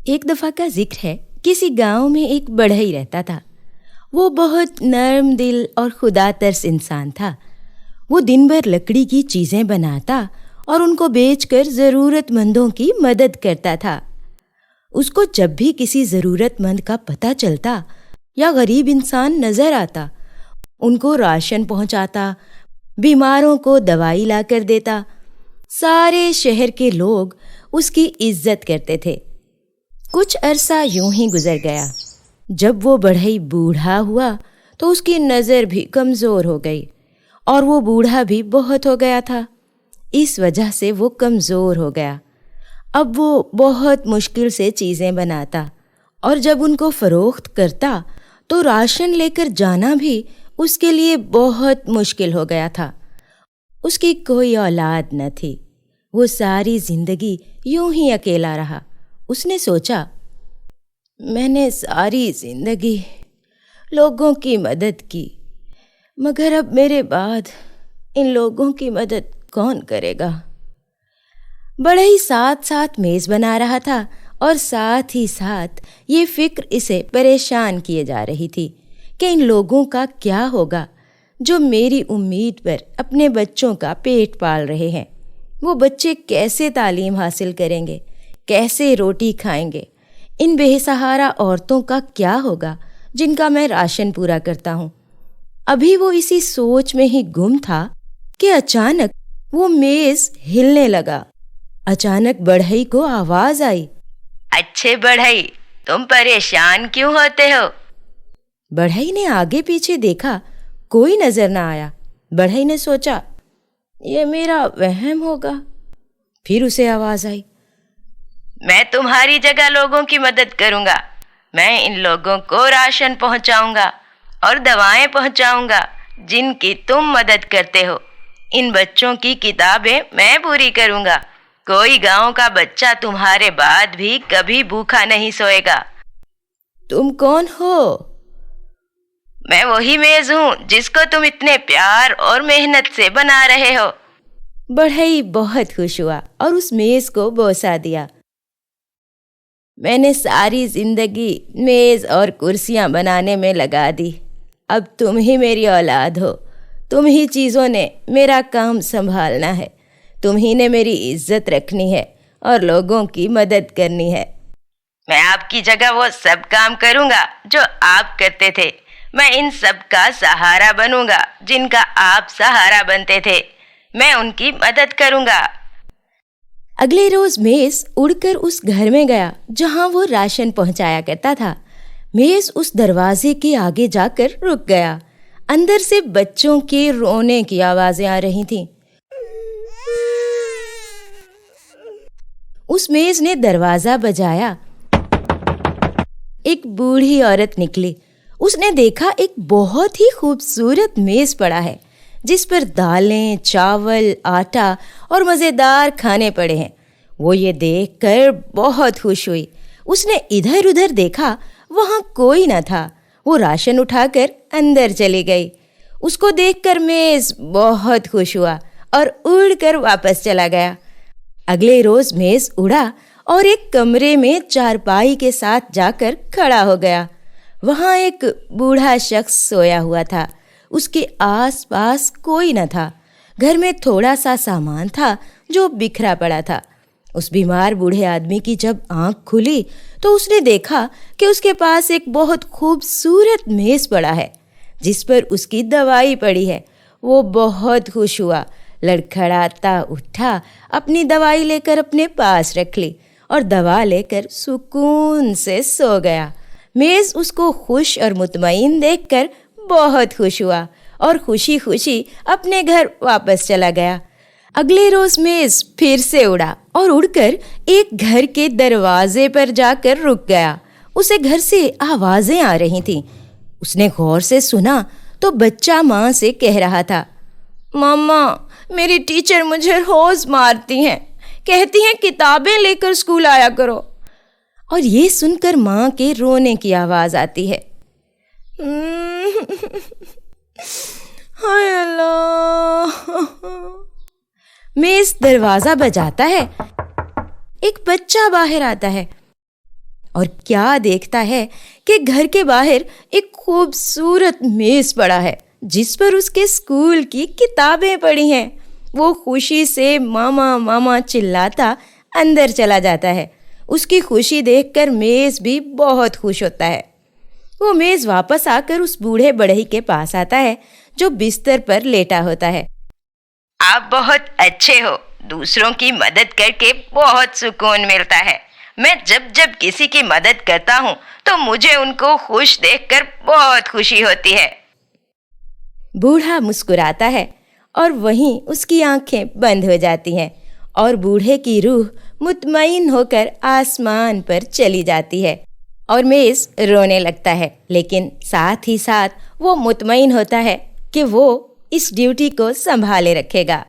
ایک دفعہ کا ذکر ہے، کسی گاؤں میں ایک بڑھئی رہتا تھا۔ وہ بہت نرم دل اور خدا ترس انسان تھا۔ وہ دن بھر لکڑی کی چیزیں بناتا اور ان کو بیچ کر ضرورت مندوں کی مدد کرتا تھا۔ اس کو جب بھی کسی ضرورت مند کا پتہ چلتا یا غریب انسان نظر آتا، ان کو راشن پہنچاتا، بیماروں کو دوائی لا کر دیتا۔ سارے شہر کے لوگ اس کی عزت کرتے تھے۔ کچھ عرصہ یوں ہی گزر گیا۔ جب وہ بڑھئی بوڑھا ہوا تو اس کی نظر بھی کمزور ہو گئی، اور وہ بوڑھا بھی بہت ہو گیا تھا۔ اس وجہ سے وہ کمزور ہو گیا۔ اب وہ بہت مشکل سے چیزیں بناتا، اور جب ان کو فروخت کرتا تو راشن لے کر جانا بھی اس کے لیے بہت مشکل ہو گیا تھا۔ اس کی کوئی اولاد نہ تھی۔ وہ ساری زندگی یوں ہی اکیلا رہا۔ اس نے سوچا، میں نے ساری زندگی لوگوں کی مدد کی، مگر اب میرے بعد ان لوگوں کی مدد کون کرے گا؟ بڑھئی ساتھ ساتھ میز بنا رہا تھا، اور ساتھ ہی ساتھ یہ فکر اسے پریشان کیے جا رہی تھی کہ ان لوگوں کا کیا ہوگا جو میری امید پر اپنے بچوں کا پیٹ پال رہے ہیں۔ وہ بچے کیسے تعلیم حاصل کریں گے؟ کیسے روٹی کھائیں گے؟ ان بے سہارا عورتوں کا کیا ہوگا جن کا میں راشن پورا کرتا ہوں؟ ابھی وہ اسی سوچ میں ہی گم تھا کہ اچانک وہ میز ہلنے لگا۔ اچانک بڑھئی کو آواز آئی، اچھے بڑھئی، تم پریشان کیوں ہوتے ہو؟ بڑھئی نے آگے پیچھے دیکھا، کوئی نظر نہ آیا۔ بڑھئی نے سوچا، یہ میرا وہم ہوگا۔ پھر اسے آواز آئی، میں تمہاری جگہ لوگوں کی مدد کروں گا۔ میں ان لوگوں کو راشن پہنچاؤں گا اور دوائیں پہنچاؤں گا جن کی تم مدد کرتے ہو۔ ان بچوں کی کتابیں میں پوری کروں گا۔ کوئی گاؤں کا بچہ تمہارے بعد بھی کبھی بھوکا نہیں سوئے گا۔ تم کون ہو؟ میں وہی میز ہوں جس کو تم اتنے پیار اور محنت سے بنا رہے ہو۔ بڑھئی بہت خوش ہوا اور اس میز کو بوسہ دیا۔ میں نے ساری زندگی میز اور کرسیاں بنانے میں لگا دی۔ اب تم ہی میری اولاد ہو۔ تم ہی چیزوں نے میرا کام سنبھالنا ہے۔ تم ہی نے میری عزت رکھنی ہے اور لوگوں کی مدد کرنی ہے۔ میں آپ کی جگہ وہ سب کام کروں گا جو آپ کرتے تھے۔ میں ان سب کا سہارا بنوں گا جن کا آپ سہارا بنتے تھے۔ میں ان کی مدد کروں گا۔ اگلے روز میز اڑ کر اس گھر میں گیا جہاں وہ راشن پہنچایا کرتا تھا۔ میز اس دروازے کے آگے جا کر رک گیا۔ اندر سے بچوں کے رونے کی آوازیں آ رہی تھیں۔ اس میز نے دروازہ بجایا۔ ایک بوڑھی عورت نکلی۔ اس نے دیکھا ایک بہت ہی خوبصورت میز پڑا ہے جس پر دالیں، چاول، آٹا اور مزیدار کھانے پڑے ہیں۔ وہ یہ دیکھ کر بہت خوش ہوئی۔ اس نے ادھر ادھر دیکھا، وہاں کوئی نہ تھا۔ وہ راشن اٹھا کر اندر چلی گئی۔ اس کو دیکھ کر میز بہت خوش ہوا اور اڑ کر واپس چلا گیا۔ اگلے روز میز اڑا اور ایک کمرے میں چارپائی کے ساتھ جا کر کھڑا ہو گیا۔ وہاں ایک بوڑھا شخص سویا ہوا تھا۔ اس کے آس پاس کوئی نہ تھا۔ گھر میں تھوڑا سا سامان تھا جو بکھرا پڑا تھا۔ اس بیمار بوڑھے آدمی کی جب آنکھ کھلی تو اس نے دیکھا کہ اس کے پاس ایک بہت خوبصورت میز پڑا ہے جس پر اس کی دوائی پڑی ہے۔ وہ بہت خوش ہوا، لڑکھڑاتا اٹھا، اپنی دوائی لے کر اپنے پاس رکھ لی اور دوا لے کر سکون سے سو گیا۔ میز اس کو خوش اور مطمئن دیکھ کر بہت خوش ہوا اور خوشی خوشی اپنے گھر واپس چلا گیا۔ اگلے روز میز پھر سے اڑا اور اڑ کر ایک گھر کے دروازے پر جا کر رک گیا۔ اسے گھر سے آوازیں آ رہی تھیں۔ اس نے غور سے سنا تو بچہ ماں سے کہہ رہا تھا، ماما، میری ٹیچر مجھے روز مارتی ہیں، کہتی ہیں کتابیں لے کر اسکول آیا کرو۔ اور یہ سن کر ماں کے رونے کی آواز آتی ہے، ہائے اللہ۔ میز دروازہ بجاتا ہے۔ ایک بچہ باہر آتا ہے۔ اور کیا دیکھتا ہے کہ گھر کے باہر ایک خوبصورت میز پڑا ہے جس پر اس کے اسکول کی کتابیں پڑی ہیں۔ وہ خوشی سے ماما ماما چلاتا اندر چلا جاتا ہے۔ اس کی خوشی دیکھ کر میز بھی بہت خوش ہوتا ہے۔ وہ میز واپس آ کر اس بوڑھے بڑھئی کے پاس آتا ہے جو بستر پر لیٹا ہوتا ہے۔ آپ بہت اچھے ہو، دوسروں کی مدد کر کے بہت سکون ملتا ہے۔ میں جب کسی کی مدد کرتا ہوں تو مجھے ان کو خوش دیکھ کر بہت خوشی ہوتی ہے۔ بوڑھا مسکراتا ہے اور وہیں اس کی آنکھیں بند ہو جاتی ہیں اور بوڑھے کی روح مطمئن ہو کر آسمان پر چلی جاتی ہے اور میز رونے لگتا ہے، لیکن ساتھ ہی ساتھ وہ مطمئن ہوتا ہے کہ وہ اس ڈیوٹی کو سنبھالے رکھے گا۔